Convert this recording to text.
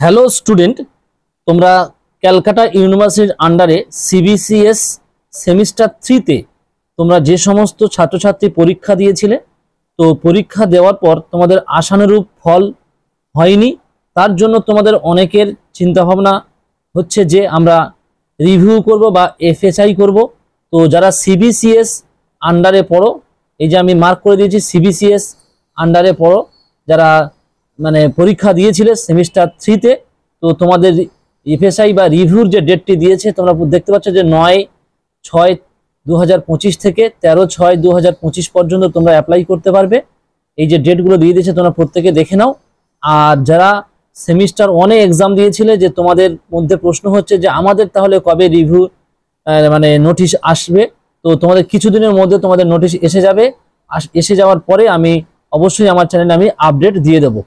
Hello student, তোমরা ক্যালকাটা ইউনিভার্সিটির আন্ডারে সিবিসিএস সেমিস্টার 3-তে তোমরা যে সমস্ত ছাত্রছাত্রী পরীক্ষা দিয়েছিলে, তো পরীক্ষা দেওয়ার পর তোমাদের আশানুরূপ ফল হয়নি। তার জন্য তোমাদের অনেকের চিন্তাভাবনা হচ্ছে যে আমরা রিভিউ করব বা এফএসআই করব। তো যারা সিবিসিএস আন্ডারে পড়ো, এই যে আমি মার্ক করে দিয়েছি সিবিসিএস আন্ডারে পড়ো, যারা পরীক্ষা দিয়েছিলে সেমিস্টার 3-তে, তো তোমাদের এফএসআই বা রিভিউর যে ডেটটি দিয়েছে তোমরা দেখতে পাচ্ছ যে 9/6/2025 থেকে 13/6/2025 পর্যন্ত তোমরা অ্যাপ্লাই করতে পারবে। এই যে ডেটগুলো দিয়ে দিয়েছে তোমরা প্রত্যেকে দেখে নাও। আর যারা সেমিস্টার 1-এ এক্সাম দিয়েছিলে, যে তোমাদের মধ্যে প্রশ্ন হচ্ছে যে আমাদের তাহলে কবে রিভিউ নোটিশ আসবে, তো তোমাদের কিছুদিনের মধ্যে তোমাদের নোটিশ এসে যাবে। এসে যাওয়ার পরে আমি অবশ্যই আমার চ্যানেলে আমি আপডেট দিয়ে দেবো।